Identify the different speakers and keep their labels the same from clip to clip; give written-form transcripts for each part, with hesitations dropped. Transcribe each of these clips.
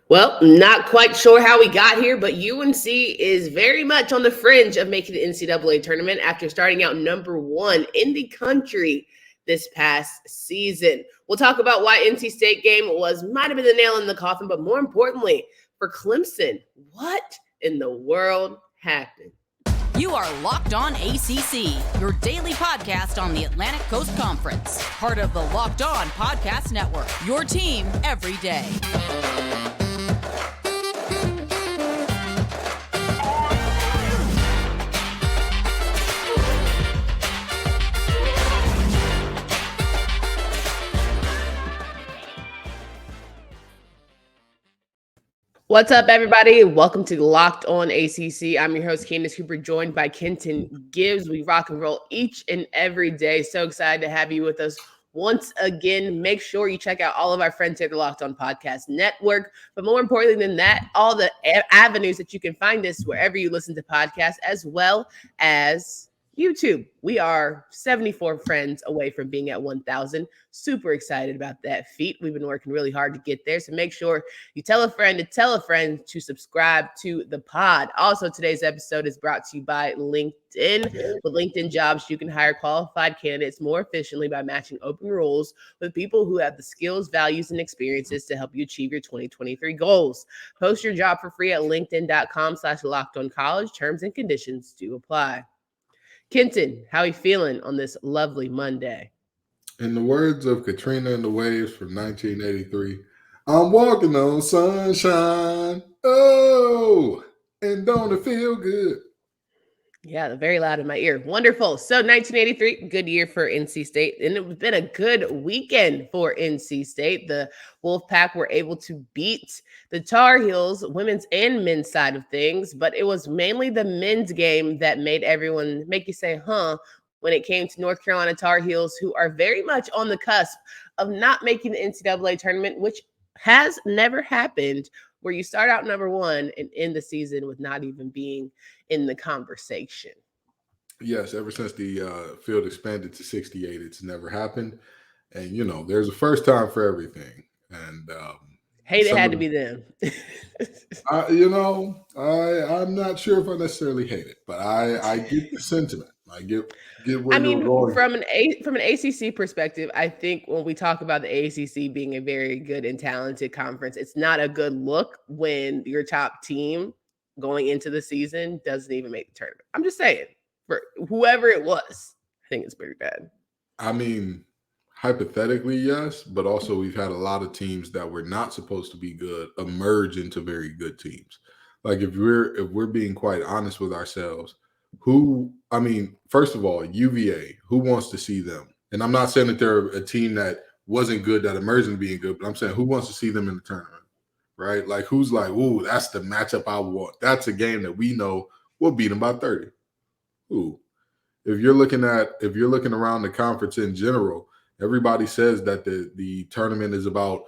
Speaker 1: Well, not quite sure how we got here, but UNC is very much on the fringe of making the NCAA tournament after starting out number one in the country this past season. We'll talk about why NC State game might have been the nail in the coffin, but more importantly, for Clemson, what in the world happened?
Speaker 2: You are Locked On ACC, your daily podcast on the Atlantic Coast Conference. Part of the Locked On Podcast Network, your team every day.
Speaker 1: What's up, everybody? Welcome to Locked On ACC. I'm your host, Candace Cooper, joined by Kenton Gibbs. We rock and roll each and every day. So excited to have you with us once again. Make sure you check out all of our friends here at the Locked On Podcast Network. But more importantly than that, all the avenues that you can find us wherever you listen to podcasts, as well as YouTube. We are 74 friends away from being at 1,000. Super excited about that feat. We've been working really hard to get there. So make sure you tell a friend to subscribe to the pod. Also, today's episode is brought to you by LinkedIn. With LinkedIn Jobs, you can hire qualified candidates more efficiently by matching open roles with people who have the skills, values, and experiences to help you achieve your 2023 goals. Post your job for free at linkedin.com/lockedoncollege. Terms and conditions do apply. Kenton, how are you feeling on this lovely Monday?
Speaker 3: In the words of Katrina and the Waves from 1983, I'm walking on sunshine. Oh, and don't it feel good?
Speaker 1: Yeah, very loud in my ear. Wonderful. So 1983, good year for NC State. And it's been a good weekend for NC State. The Wolfpack were able to beat the Tar Heels, women's and men's side of things. But it was mainly the men's game that made everyone make you say, huh, when it came to North Carolina Tar Heels, who are very much on the cusp of not making the NCAA tournament, which has never happened, where you start out number one and end the season with not even being in the conversation.
Speaker 3: Yes, ever since the field expanded to 68, it's never happened. And, you know, there's a first time for everything. And
Speaker 1: it had to be them.
Speaker 3: I'm not sure if I necessarily hate it, but I get the sentiment. I get where you're going.
Speaker 1: From an ACC perspective, I think when we talk about the ACC being a very good and talented conference, it's not a good look when your top team going into the season doesn't even make the tournament. I'm just saying, for whoever it was, I think it's pretty bad.
Speaker 3: I mean, hypothetically, yes, but also we've had a lot of teams that were not supposed to be good emerge into very good teams. Like if we're being quite honest with ourselves, first of all, UVA, who wants to see them? And I'm not saying that they're a team that wasn't good that emerged into being good, but I'm saying who wants to see them in the tournament, right? Like who's like, ooh, that's the matchup I want. That's a game that we know we'll beat them by 30. Ooh. If you're looking around the conference in general, everybody says that the tournament is about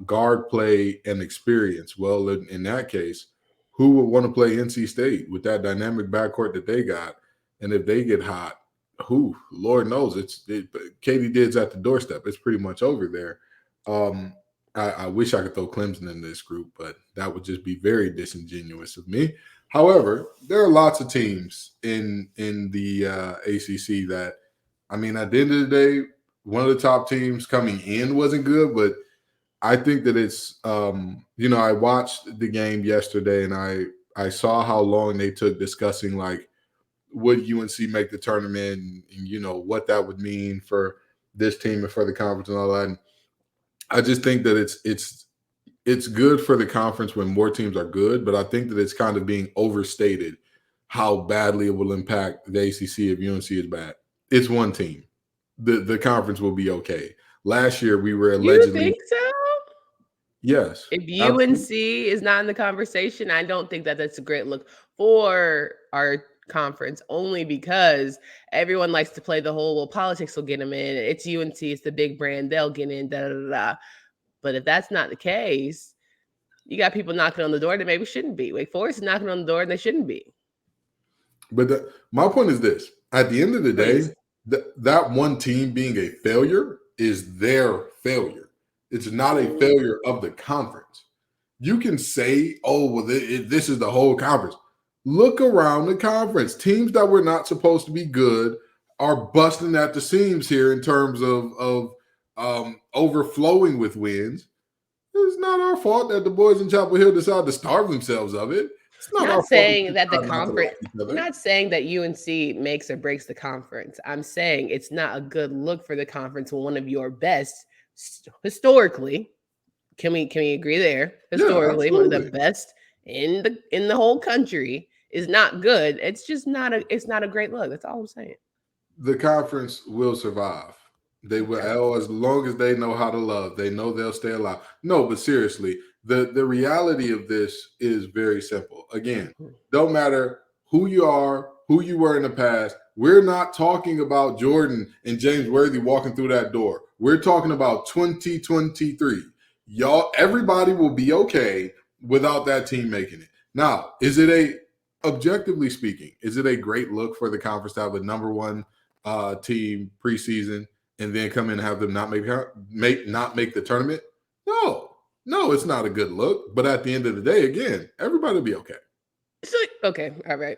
Speaker 3: guard play and experience. Well, in that case, who would want to play NC State with that dynamic backcourt that they got? And if they get hot, who? Lord knows. Katie Didd's at the doorstep. It's pretty much over there. I wish I could throw Clemson in this group, but that would just be very disingenuous of me. However, there are lots of teams in the ACC that, I mean, at the end of the day, one of the top teams coming in wasn't good, but I think that it's, I watched the game yesterday and I saw how long they took discussing, like, would UNC make the tournament and what that would mean for this team and for the conference and all that. And I just think that it's good for the conference when more teams are good, but I think that it's kind of being overstated how badly it will impact the ACC if UNC is bad. It's one team. The conference will be okay. Last year we were allegedly.
Speaker 1: You think so?
Speaker 3: Yes.
Speaker 1: If UNC is not in the conversation, I don't think that that's a great look for our conference, only because everyone likes to play the whole, well, politics will get them in. It's UNC, it's the big brand, they'll get in, da da da da. But if that's not the case, you got people knocking on the door that maybe shouldn't be. Wake Forest is knocking on the door and they shouldn't be.
Speaker 3: But my point is this. At the end of the day, that one team being a failure is their failure. It's not a failure of the conference. You can say, oh, well, this is the whole conference. Look around the conference. Teams that were not supposed to be good are busting at the seams here in terms of overflowing with wins. It's not our fault that the boys in Chapel Hill decide to starve themselves of it. It's not our
Speaker 1: Not saying
Speaker 3: fault
Speaker 1: that the
Speaker 3: not to like
Speaker 1: conference,
Speaker 3: each other.
Speaker 1: not saying that UNC makes or breaks the conference. I'm saying it's not a good look for the conference when one of your best historically. Can we agree there? Historically,
Speaker 3: Yeah,
Speaker 1: one of the best in the whole country is not good. It's just not a great look. That's all I'm saying.
Speaker 3: The conference will survive. They will, as long as they know how to love. They know they'll stay alive. No, but seriously, the reality of this is very simple. Again, don't matter who you are, who you were in the past. We're not talking about Jordan and James Worthy walking through that door. We're talking about 2023. Y'all, everybody will be okay without that team making it. Now, objectively speaking, is it a great look for the conference to have a number one team preseason and then come in and have them not make the tournament? No, it's not a good look. But at the end of the day, again, everybody will be okay.
Speaker 1: So, okay, all right.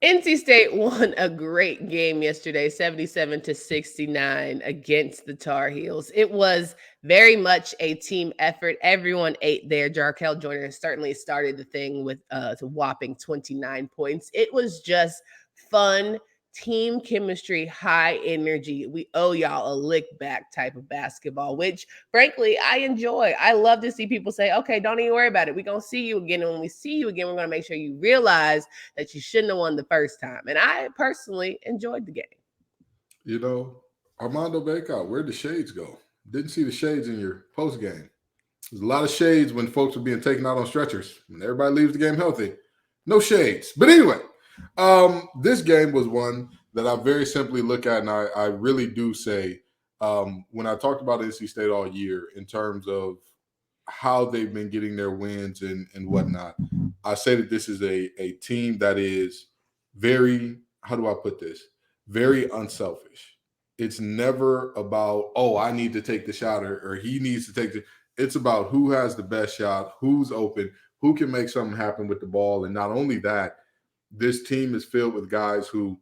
Speaker 1: NC State won a great game yesterday, 77-69 against the Tar Heels. It was very much a team effort. Everyone ate there. Jarkel Joyner certainly started the thing with a whopping 29 points. It was just fun, team chemistry, high energy. We owe y'all a lick back type of basketball, which frankly, I enjoy. I love to see people say, okay, don't even worry about it. We're going to see you again. And when we see you again, we're going to make sure you realize that you shouldn't have won the first time. And I personally enjoyed the game.
Speaker 3: You know, Armando Bacot, where'd the shades go? Didn't see the shades in your post game. There's a lot of shades when folks were being taken out on stretchers. When everybody leaves the game healthy, no shades. But anyway, this game was one that I very simply look at, and I really do say, when I talked about NC State all year in terms of how they've been getting their wins and whatnot, I say that this is a team that is very, how do I put this? Very unselfish. It's never about, oh, I need to take the shot or he needs to take the – it's about who has the best shot, who's open, who can make something happen with the ball. And not only that, this team is filled with guys who,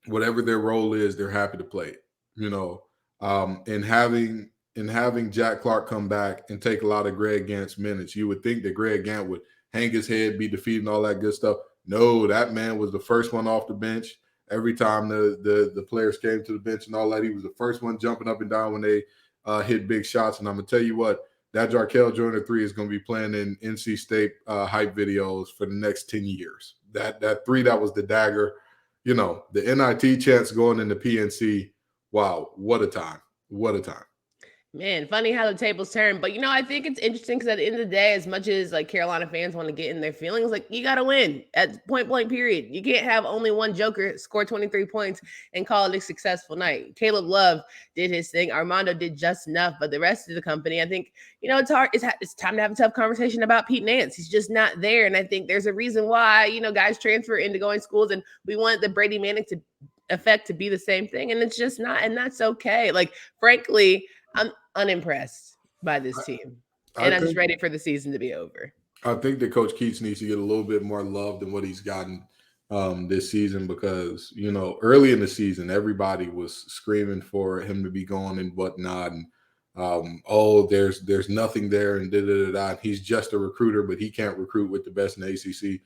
Speaker 3: whatever their role is, they're happy to play it, you know. And having Jack Clark come back and take a lot of Greg Gant's minutes, you would think that Greg Gant would hang his head, be defeated, and all that good stuff. No, that man was the first one off the bench. Every time the players came to the bench and all that, he was the first one jumping up and down when they hit big shots. And I'm going to tell you what, that Jarkel Joyner 3 is going to be playing in NC State hype videos for the next 10 years. That 3, that was the dagger. You know, the NIT chance going into PNC. Wow, what a time. What a time.
Speaker 1: Man, funny how the tables turn. But, you know, I think it's interesting because at the end of the day, as much as like Carolina fans want to get in their feelings, like you got to win at point blank period. You can't have only one joker score 23 points and call it a successful night. Caleb Love did his thing. Armando did just enough. But the rest of the company, I think, you know, it's hard. It's time to have a tough conversation about Pete Nance. He's just not there. And I think there's a reason why, you know, guys transfer into going schools and we want the Brady Manning effect to be the same thing. And it's just not. And that's okay. Like, frankly, I'm unimpressed by this team. And I'm just ready for the season to be over.
Speaker 3: I think that Coach Keatts needs to get a little bit more love than what he's gotten this season because, you know, early in the season, everybody was screaming for him to be gone and whatnot. And, there's nothing there and da-da-da-da. He's just a recruiter, but he can't recruit with the best in the ACC.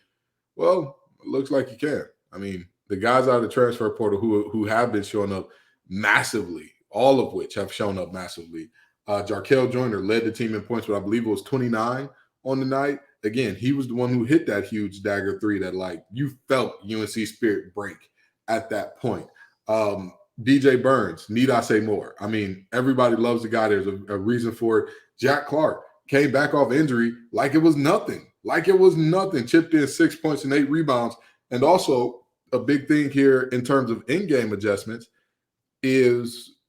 Speaker 3: Well, it looks like he can. I mean, the guys out of the transfer portal who have been showing up massively, all of which have shown up massively. Jarkel Joyner led the team in points, but I believe it was 29 on the night. Again, he was the one who hit that huge dagger 3 that, like, you felt UNC spirit break at that point. DJ Burns, need I say more? I mean, everybody loves the guy. There's a reason for it. Jack Clark came back off injury like it was nothing. Chipped in 6 points and 8 rebounds. And also a big thing here in terms of in-game adjustments is –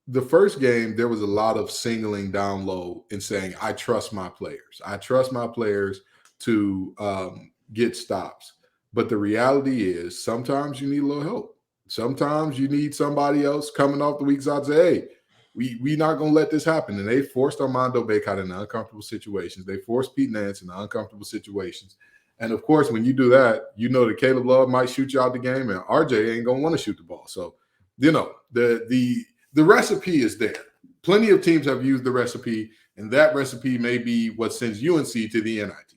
Speaker 3: the first game, there was a lot of singling down low and saying, I trust my players. I trust my players to get stops. But the reality is sometimes you need a little help. Sometimes you need somebody else coming off the weak side to say, hey, we not going to let this happen. And they forced Armando Bacot in uncomfortable situations. They forced Pete Nance in uncomfortable situations. And, of course, when you do that, you know that Caleb Love might shoot you out the game, and RJ ain't going to want to shoot the ball. So, you know, the recipe is there. Plenty of teams have used the recipe, and that recipe may be what sends UNC to the NIT.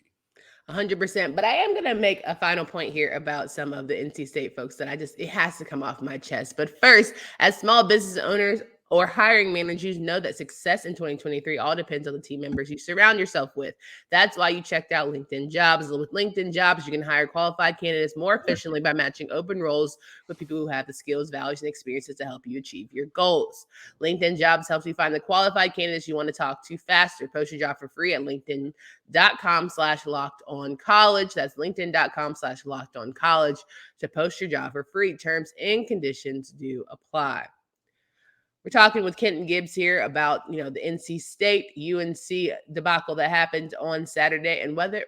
Speaker 1: 100%. But I am going to make a final point here about some of the NC State folks that it has to come off my chest. But first, as small business owners or hiring managers, know that success in 2023 all depends on the team members you surround yourself with. That's why you checked out LinkedIn Jobs. With LinkedIn Jobs, you can hire qualified candidates more efficiently by matching open roles with people who have the skills, values, and experiences to help you achieve your goals. LinkedIn Jobs helps you find the qualified candidates you want to talk to faster. Post your job for free at linkedin.com/lockedoncollege. That's linkedin.com/lockedoncollege to post your job for free. Terms and conditions do apply. We're talking with Kenton Gibbs here about, the NC State UNC debacle that happened on Sunday, and whether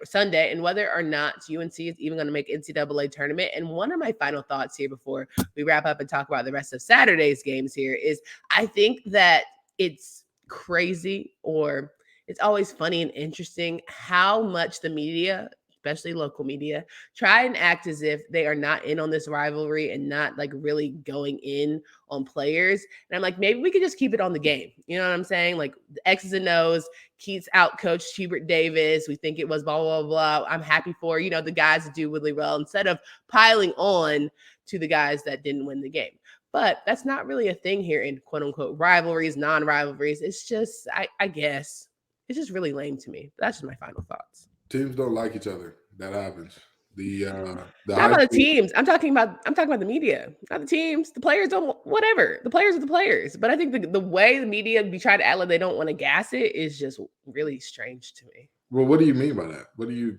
Speaker 1: or not UNC is even going to make NCAA tournament. And one of my final thoughts here before we wrap up and talk about the rest of Saturday's games here is I think that it's crazy, or it's always funny and interesting how much the media, especially local media, try and act as if they are not in on this rivalry and not like really going in on players. And I'm like, maybe we could just keep it on the game. You know what I'm saying? Like the X's and O's, Keatts outcoached Hubert Davis. We think it was blah, blah, blah. I'm happy for, the guys that do really well instead of piling on to the guys that didn't win the game. But that's not really a thing here in quote unquote rivalries, non-rivalries. It's just, I guess, it's just really lame to me. That's just my final thoughts.
Speaker 3: Teams don't like each other. That happens.
Speaker 1: Not about the teams. I'm talking about the media, not the teams. The players don't. Whatever. The players are the players. But I think the way the media be trying to act like they don't want to gas it is just really strange to me.
Speaker 3: Well, what do you mean by that?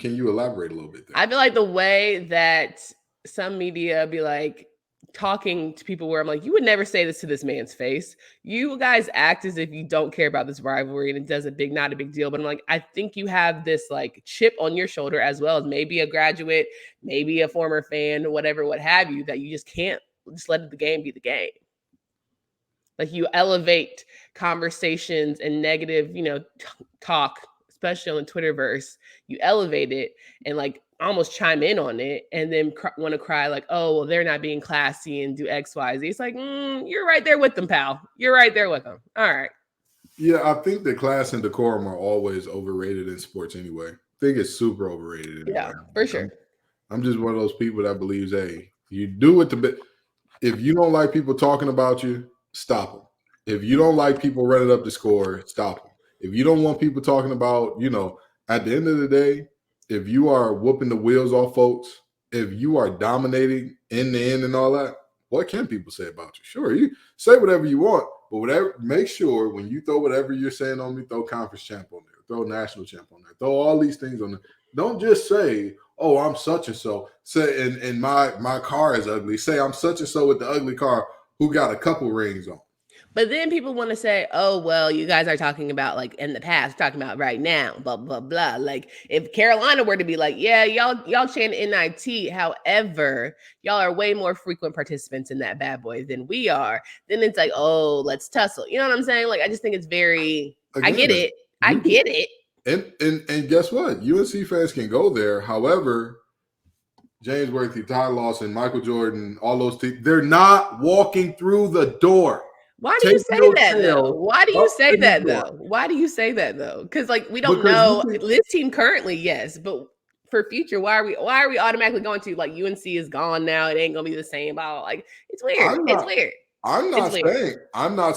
Speaker 3: Can you elaborate a little bit there?
Speaker 1: I feel like the way that some media be like talking to people where I'm like, you would never say this to this man's face. You guys act as if you don't care about this rivalry and it does not a big deal. But I'm like, I think you have this like chip on your shoulder as well as maybe a graduate, maybe a former fan, whatever, what have you, that you just can't just let the game be the game. Like you elevate conversations and negative, talk, especially on the Twitterverse. You elevate it and like almost chime in on it and then want to cry like, oh, well, they're not being classy and do X, Y, Z. It's like, you're right there with them, pal. You're right there with them. All right.
Speaker 3: Yeah, I think that class and decorum are always overrated in sports anyway. I think it's super overrated. Anyway.
Speaker 1: Yeah, for sure.
Speaker 3: I'm just one of those people that believes, hey, you do it if you don't like people talking about you, stop them. If you don't like people running up the score, stop them. If you don't want people talking about, at the end of the day, if you are whooping the wheels off folks, if you are dominating in the end and all that, what can people say about you? Sure, you say whatever you want, but make sure when you throw whatever you're saying on me, throw conference champ on there, throw national champ on there, throw all these things on there. Don't just say, oh, I'm such and so. Say, and my car is ugly. Say I'm such and so with the ugly car who got a couple rings on.
Speaker 1: But then people want to say, oh, well, you guys are talking about like in the past, talking about right now, blah, blah, blah. Like if Carolina were to be like, yeah, y'all chant NIT. However, y'all are way more frequent participants in that bad boy than we are. Then it's like, oh, let's tussle. You know what I'm saying? Like, I just think it's very, I get it.
Speaker 3: And guess what? UNC fans can go there. However, James Worthy, Ty Lawson, Michael Jordan, all those teams, they're not walking through the door.
Speaker 1: Why do you say that though? Why do you say that though? Because like we don't know this team currently, yes, but for future, why are we automatically going to like UNC is gone now? It ain't gonna be the same. Like it's weird. It's weird.
Speaker 3: I'm not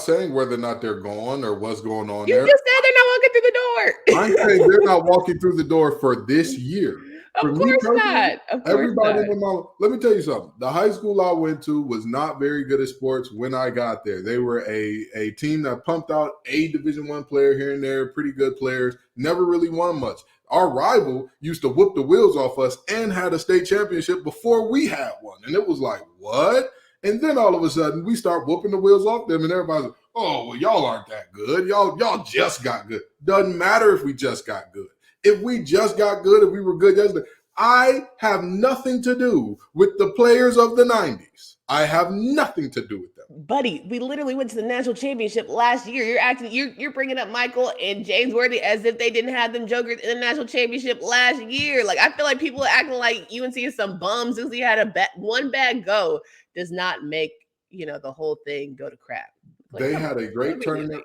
Speaker 3: saying whether or not they're gone or what's going on.
Speaker 1: You just said they're not walking through the door.
Speaker 3: I'm saying they're not walking through the door for this year.
Speaker 1: Of course not.
Speaker 3: Everybody in my let me tell you something. The high school I went to was not very good at sports when I got there. They were a team that pumped out a Division I player here and there, pretty good players, never really won much. Our rival used to whoop the wheels off us and had a state championship before we had one. And it was like, what? And then all of a sudden we start whooping the wheels off them and everybody's like, oh, well, y'all aren't that good. Y'all just got good. Doesn't matter if we just got good. If we just got good, if we were good yesterday, I have nothing to do with the players of the 90s. I have nothing to do with them.
Speaker 1: buddy, we literally went to the national championship last year. You're bringing up Michael and James Worthy as if they didn't have them jokers in the national championship last year. Like, I feel like people are acting like UNC is some bums because he had one bad go does not make, the whole thing go to crap. Like,
Speaker 3: they had a great tournament.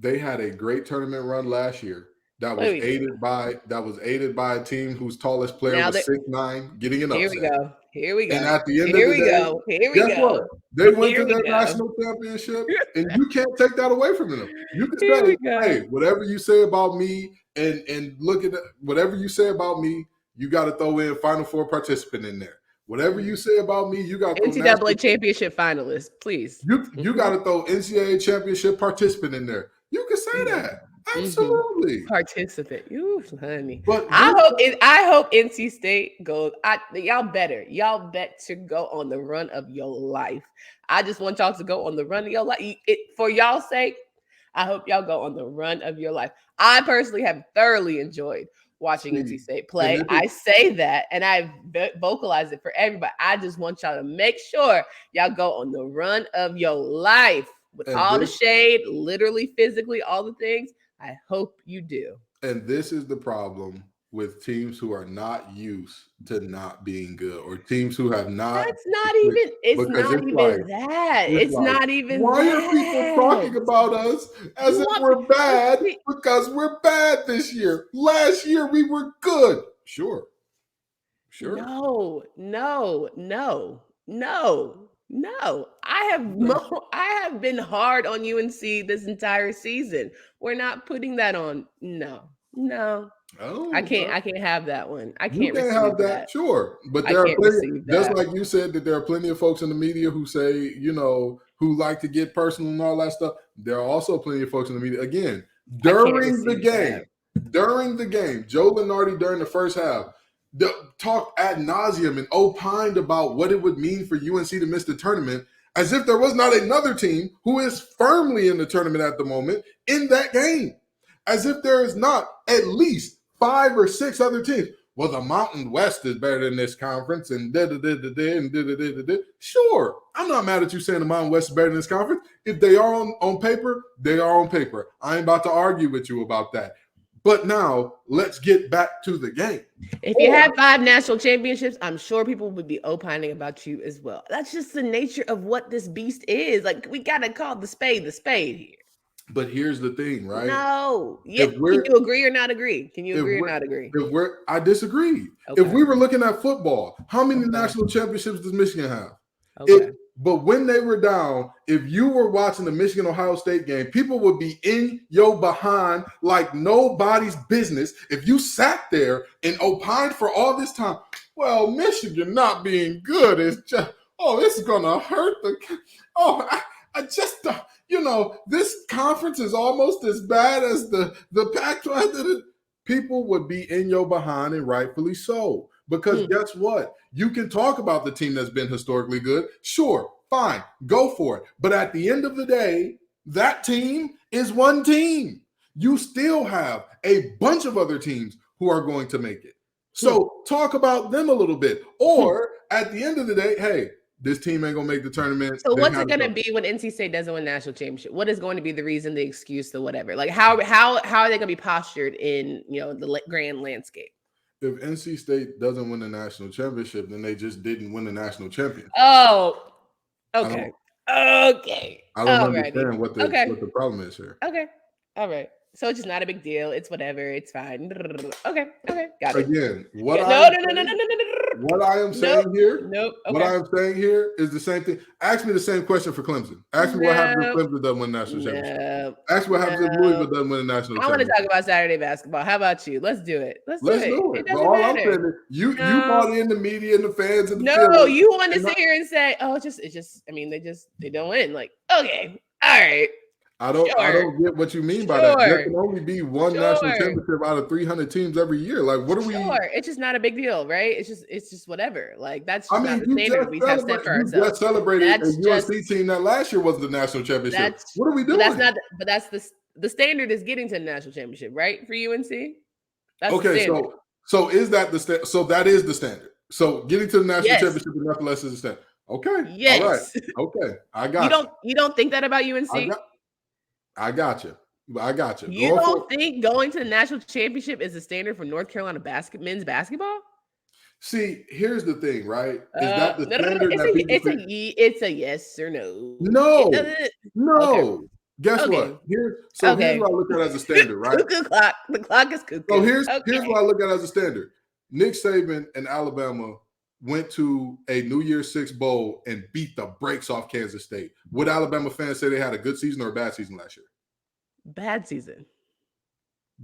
Speaker 3: They had a great tournament run last year. That was aided by a team whose tallest player was 6'9", getting an upset.
Speaker 1: Here we go.
Speaker 3: And at the end of the day, guess what? They went to their national championship, and you can't take that away from them. You can say, hey, whatever you say about me, and look at whatever you say about me, you got to throw in Final Four participant in there. Whatever you say about me, you got to throw
Speaker 1: NCAA championship finalist, please.
Speaker 3: You got to throw NCAA championship participant in there. You can say that. Absolutely.
Speaker 1: Participant. Ooh, honey.
Speaker 3: But
Speaker 1: I hope NC State goes. Y'all bet to go on the run of your life. I just want y'all to go on the run of your life. For y'all's sake, I hope y'all go on the run of your life. I personally have thoroughly enjoyed watching NC State play. I say that, and I vocalize it for everybody. I just want y'all to make sure y'all go on the run of your life with all the shade, literally, physically, all the things. I hope you do.
Speaker 3: And this is the problem with teams who are not used to not being good, or teams who have not.
Speaker 1: It's not even that.
Speaker 3: Why are people talking about us as if we're bad because we're bad this year? Last year we were good. Sure. No. I have been hard on UNC this entire season. We're not putting that on. No. Oh, I can't have that one. I can't have that. Sure. But there are plenty, just like you said, that there are plenty of folks in the media who say, who like to get personal and all that stuff. There are also plenty of folks in the media. Again, during the game, Joe Lunardi during the first half talked ad nauseum and opined about what it would mean for UNC to miss the tournament, as if there was not another team who is firmly in the tournament at the moment in that game. As if there is not at least 5 or 6 other teams. Well, the Mountain West is better than this conference, and Sure, I'm not mad at you saying the Mountain West is better than this conference. If they are on paper, they are on paper. I ain't about to argue with you about that. But now let's get back to the game.
Speaker 1: If you had 5 national championships, I'm sure people would be opining about you as well. That's just the nature of what this beast is. Like, we got to call the spade here.
Speaker 3: But here's the thing, right?
Speaker 1: No. Can you agree or not agree? I
Speaker 3: disagree.
Speaker 1: Okay.
Speaker 3: If we were looking at football, how many national championships does Michigan have?
Speaker 1: Okay.
Speaker 3: But when they were down, if you were watching the Michigan-Ohio State game, people would be in your behind like nobody's business. If you sat there and opined for all this time, well, Michigan not being good is just, this is going to hurt this conference is almost as bad as the Pac-12. People would be in your behind, and rightfully so. Because guess what? You can talk about the team that's been historically good. Sure, fine, go for it. But at the end of the day, that team is one team. You still have a bunch of other teams who are going to make it. So talk about them a little bit. Or at the end of the day, hey, this team ain't going to make the tournament.
Speaker 1: So what's it going to be when NC State doesn't win a national championship? What is going to be the reason, the excuse, the whatever? Like, how are they going to be postured in, the grand landscape?
Speaker 3: If NC State doesn't win the national championship, then they just didn't win the national championship.
Speaker 1: Oh, okay.
Speaker 3: I don't understand what the problem is here.
Speaker 1: Okay. All right. So it's just not a big deal. It's whatever. It's fine. Okay. Got it.
Speaker 3: Again,
Speaker 1: no.
Speaker 3: What I am saying here,
Speaker 1: Okay.
Speaker 3: What I am saying here is the same thing. Ask me the same question for Clemson. Ask me what happens if Clemson doesn't win the national championship. Ask me what happens if Louisville doesn't win the national championship.
Speaker 1: I want to talk about Saturday basketball. How about you? Let's do it. Let's do it. It doesn't
Speaker 3: all
Speaker 1: matter.
Speaker 3: I'm saying is you brought in the media and the fans and the
Speaker 1: field. You want to sit here and say, they don't win. Like, okay, all right.
Speaker 3: I don't get what you mean by that. There can only be one national championship out of 300 teams every year. Like, what are we?
Speaker 1: It's just not a big deal, right? It's just whatever. Like, that's just not the standard we have set for ourselves.
Speaker 3: You just celebrated a UNC team that last year was the national championship. What are we doing?
Speaker 1: That's the standard is getting to the national championship, right? For UNC. That's
Speaker 3: okay. So is that so that is the standard. So getting to the national championship and nothing less is the standard. Okay.
Speaker 1: Yes.
Speaker 3: All right. Okay. I got
Speaker 1: You don't think that about UNC?
Speaker 3: I got you. I got you.
Speaker 1: You don't think going to the national championship is the standard for North Carolina men's basketball?
Speaker 3: See, here's the thing, right? Is that the
Speaker 1: No,
Speaker 3: standard that people think?
Speaker 1: It's a yes or no. It
Speaker 3: No,
Speaker 1: doesn't. Okay.
Speaker 3: no. Guess
Speaker 1: Okay.
Speaker 3: what? Here's what I look at as a standard, right?
Speaker 1: Cuckoo clock. The clock is cuckoo.
Speaker 3: So here's what I look at as a standard. Nick Saban and Alabama went to a New Year's Six bowl and beat the brakes off Kansas State. Would Alabama fans say they had a good season or a bad season last year?
Speaker 1: Bad season.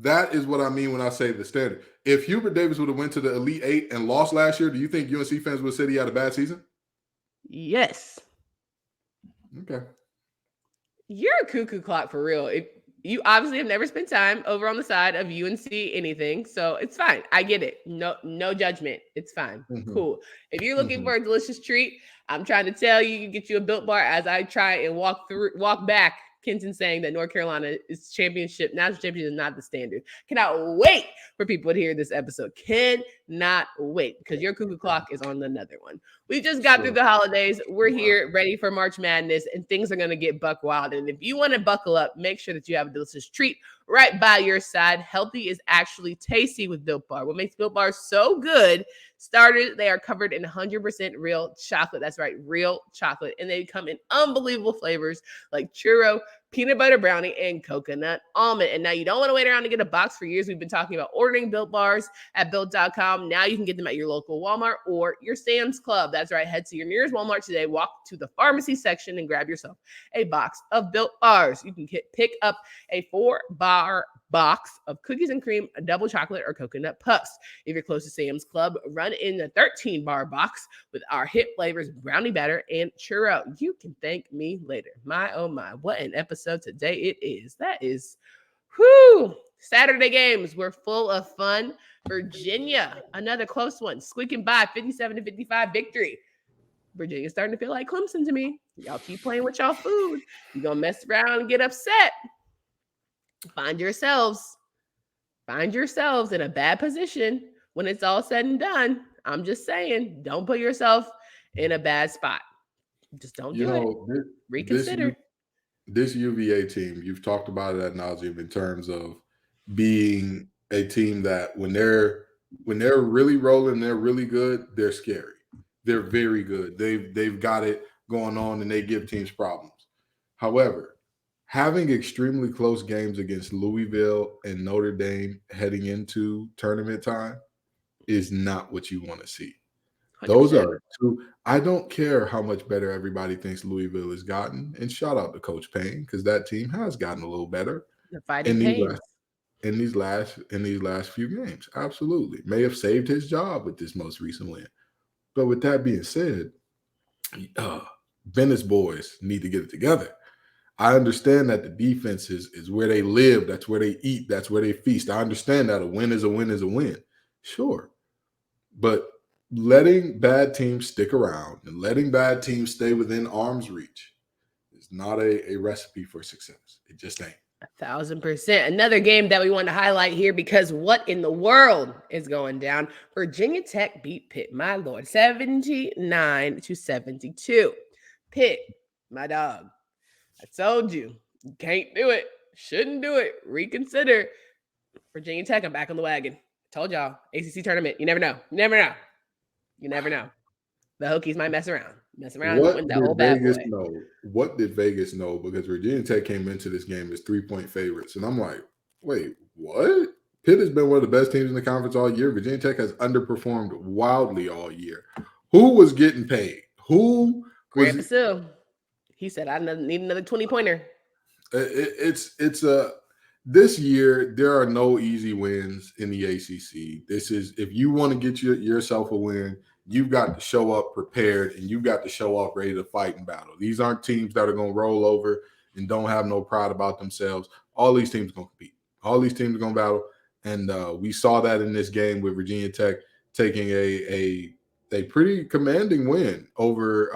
Speaker 3: That is what I mean when I say the standard. If Hubert Davis would have went to the Elite Eight and lost last year, do you think UNC fans would say he had a bad season?
Speaker 1: Yes.
Speaker 3: Okay.
Speaker 1: You're a cuckoo clock for real. You obviously have never spent time over on the side of UNC anything, so it's fine. I get it. No judgment. It's fine. Mm-hmm. Cool. If you're looking for a delicious treat, I'm trying to tell you, get you a Built Bar as I try and walk back. Kenton saying that North Carolina is national championship is not the standard. Cannot wait for people to hear this episode. Cannot wait, because your cuckoo clock is on another one. We just got through the holidays. We're here ready for March Madness, and things are going to get buck wild. And if you want to buckle up, make sure that you have a delicious treat right by your side. Healthy is actually tasty with Built Bar. What makes Built Bar so good? Starters, they are covered in 100% real chocolate. That's right, real chocolate. And they come in unbelievable flavors like churro, peanut butter brownie, and coconut almond. And now you don't want to wait around to get a box. For years, we've been talking about ordering Built Bars at Built.com. Now you can get them at your local Walmart or your Sam's Club. That's right. Head to your nearest Walmart today. Walk to the pharmacy section and grab yourself a box of Built Bars. You can pick up a 4-bar box of cookies and cream, a double chocolate, or coconut puffs. If you're close to Sam's Club, run in the 13-bar box with our hit flavors, brownie batter and churro. You can thank me later. My, oh my, what an episode today it is. That is, Saturday games were full of fun. Virginia, another close one, squeaking by 57-55 victory. Virginia's starting to feel like Clemson to me. Y'all keep playing with y'all food. You're going to mess around and get upset. Find yourselves in a bad position when it's all said and done. I'm just saying, don't put yourself in a bad spot. Just don't do it. Reconsider.
Speaker 3: This UVA team, you've talked about it ad nauseum in terms of being a team that when they're really rolling, they're really good, they're scary. They're very good. They've got it going on and they give teams problems. However, having extremely close games against Louisville and Notre Dame heading into tournament time is not what you want to see. 100%. Those are two. I don't care how much better everybody thinks Louisville has gotten. And shout out to Coach Payne, because that team has gotten a little better in these last few games. Absolutely. May have saved his job with this most recent win. But with that being said, Bennett's boys need to get it together. I understand that the defense is where they live. That's where they eat. That's where they feast. I understand that a win is a win is a win. Sure. But letting bad teams stick around and letting bad teams stay within arm's reach is not a recipe for success. It just ain't.
Speaker 1: 1,000%. Another game that we want to highlight here, because what in the world is going down? Virginia Tech beat Pitt, my lord, 79-72. Pitt, my dog. I told you can't do it. Shouldn't do it. Reconsider. Virginia Tech, I'm back on the wagon. Told y'all, ACC tournament. You never know. You never know. The Hokies might mess around and win that whole bad boy.
Speaker 3: What did Vegas know? Because Virginia Tech came into this game as 3-point favorites. And I'm like, wait, what? Pitt has been one of the best teams in the conference all year. Virginia Tech has underperformed wildly all year. Who was getting paid? Who was
Speaker 1: Grant Basile. He said, I need another 20-pointer.
Speaker 3: This year, there are no easy wins in the ACC. This is, if you want to get yourself a win, you've got to show up prepared and you've got to show up ready to fight and battle. These aren't teams that are going to roll over and don't have no pride about themselves. All these teams are going to compete. All these teams are going to battle. And we saw that in this game with Virginia Tech taking a pretty commanding win over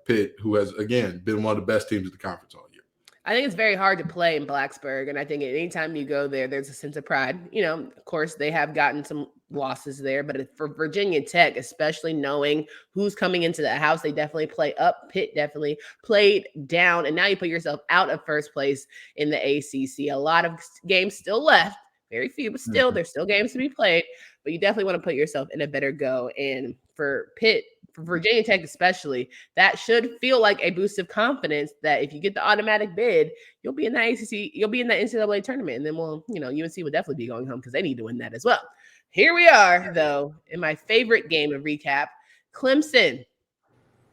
Speaker 3: Pitt, who has, again, been one of the best teams in the conference all year.
Speaker 1: I think it's very hard to play in Blacksburg, and I think anytime you go there, there's a sense of pride. You know, of course, they have gotten some losses there. But for Virginia Tech, especially knowing who's coming into the house, they definitely play up. Pitt definitely played down. And now you put yourself out of first place in the ACC. A lot of games still left. Very few, but still, there's still games to be played. But you definitely want to put yourself in a better go. And for Pitt, for Virginia Tech especially, that should feel like a boost of confidence that if you get the automatic bid, you'll be in the ACC, you'll be in the NCAA tournament. And then, well, UNC will definitely be going home because they need to win that as well. Here we are, though, in my favorite game to recap. Clemson.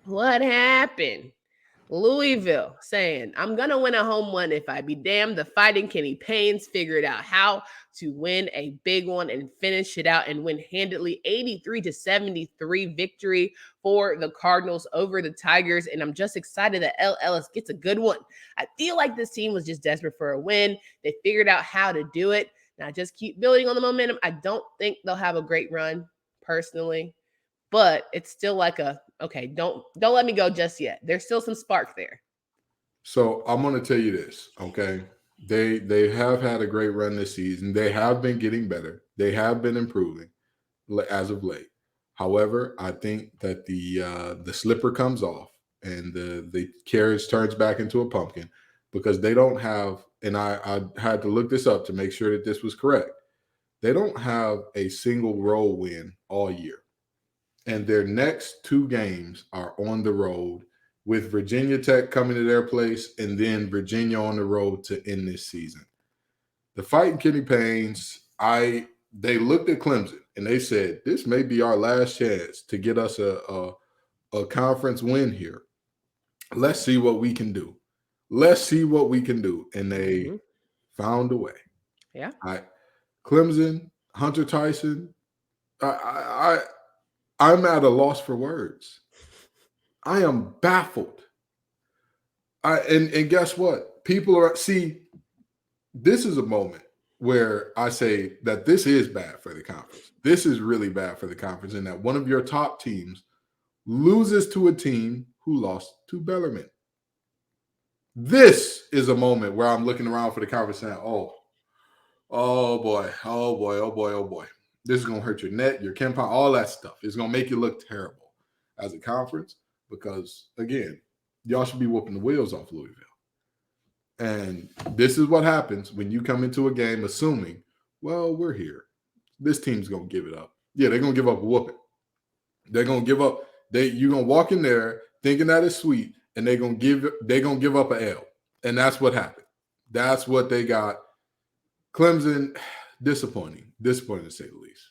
Speaker 1: What happened? Louisville saying, I'm going to win a home one if I be damned. The Fighting Kenny Paynes figured out how to win a big one and finish it out and win handedly 83-73 victory for the Cardinals over the Tigers. And I'm just excited that L. Ellis gets a good one. I feel like this team was just desperate for a win. They figured out how to do it. Now just keep building on the momentum. I don't think they'll have a great run personally, but it's still like okay, don't let me go just yet. There's still some spark there.
Speaker 3: So I'm going to tell you this, okay? They have had a great run this season. They have been getting better. They have been improving as of late. However, I think that the slipper comes off and the carriage turns back into a pumpkin because they don't have, and I had to look this up to make sure that this was correct. They don't have a single road win all year. And their next two games are on the road with Virginia Tech coming to their place and then Virginia on the road to end this season. The Fighting Kenny Paynes, they looked at Clemson and they said, this may be our last chance to get us a conference win here. Let's see what we can do. Let's see what we can do. And they found a way.
Speaker 1: Yeah.
Speaker 3: Clemson, Hunter Tyson, I'm at a loss for words. I am baffled. And guess what? This is a moment where I say that this is bad for the conference. This is really bad for the conference in that one of your top teams loses to a team who lost to Bellarmine. This is a moment where I'm looking around for the conference saying, oh boy. This is going to hurt your net, your Kempine, all that stuff. It's going to make you look terrible as a conference because, again, y'all should be whooping the wheels off Louisville. And this is what happens when you come into a game assuming, well, we're here. This team's going to give it up. Yeah, they're going to give up a whooping. They're going to give up. You're going to walk in there thinking that it's sweet, and they're going to give up an L. And that's what happened. That's what they got. Clemson, disappointing to say the least.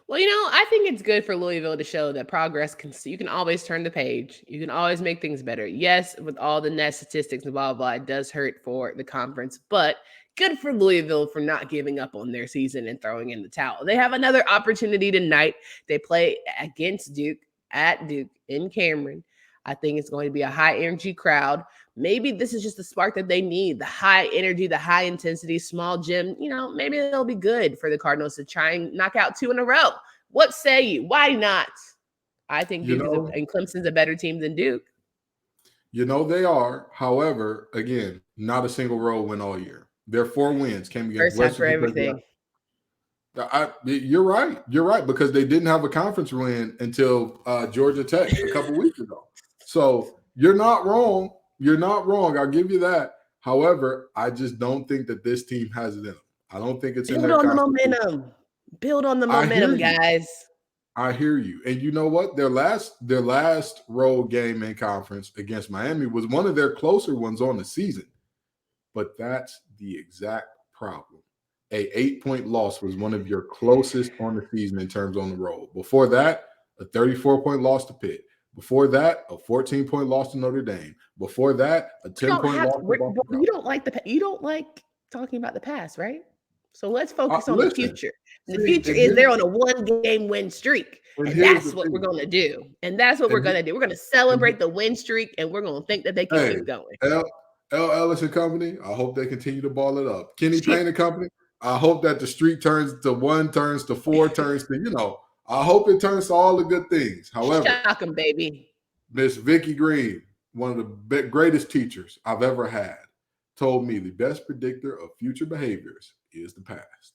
Speaker 1: Well, I think it's good for Louisville to show that progress you can always turn the page. You can always make things better. Yes, with all the net statistics and blah, blah, blah, it does hurt for the conference, but good for Louisville for not giving up on their season and throwing in the towel. They have another opportunity tonight. They play against Duke at Duke in Cameron. I think it's going to be a high energy crowd. Maybe this is just the spark that they need, the high energy, the high intensity, small gym. Maybe it'll be good for the Cardinals to try and knock out 2 in a row. What say you? Why not? I think Duke and Clemson's a better team than Duke.
Speaker 3: They are. However, again, not a single road win all year. Their 4 wins came against
Speaker 1: First half for everything.
Speaker 3: You're right. You're right, because they didn't have a conference win until Georgia Tech a couple weeks ago. So you're not wrong. You're not wrong. I'll give you that. However, I just don't think that this team has it in them. I don't think it's in their
Speaker 1: momentum. Build on the momentum, guys.
Speaker 3: I hear you. And you know what? Their last road game in conference against Miami was one of their closer ones on the season. But that's the exact problem. A 8-point loss was one of your closest on the season in terms on the road. Before that, a 34-point loss to Pitt. Before that, a 14-point loss to Notre Dame. Before that, a 10-point loss to Buffalo.
Speaker 1: You don't like talking about the past, right? So let's focus on the future. The future is they're on a 1-game win streak. And that's what we're going to do. And that's what we're going to do. We're going to celebrate the win streak, and we're going to think that they can keep going.
Speaker 3: L. Ellis and company, I hope they continue to ball it up. Kenny Payne and company, I hope that the streak turns to 1, turns to 4, turns to, I hope it turns to all the good things. However,
Speaker 1: shock 'em, baby.
Speaker 3: Miss Vicky Green, one of the greatest teachers I've ever had, told me the best predictor of future behaviors is the past.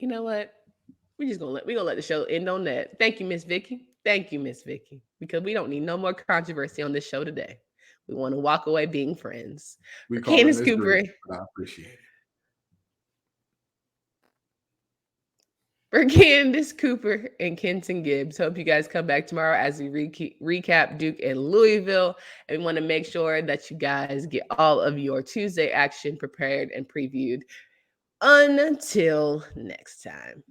Speaker 1: You know what? We're gonna let the show end on that. Thank you, Miss Vicky. Thank you, Miss Vicky. Because we don't need no more controversy on this show today. We want to walk away being friends.
Speaker 3: We
Speaker 1: For
Speaker 3: call it
Speaker 1: Candace
Speaker 3: misery,
Speaker 1: Cooper.
Speaker 3: but I appreciate it.
Speaker 1: For Candace Cooper and Kenton Gibbs. Hope you guys come back tomorrow as we recap Duke and Louisville. And we want to make sure that you guys get all of your Tuesday action prepared and previewed. Until next time.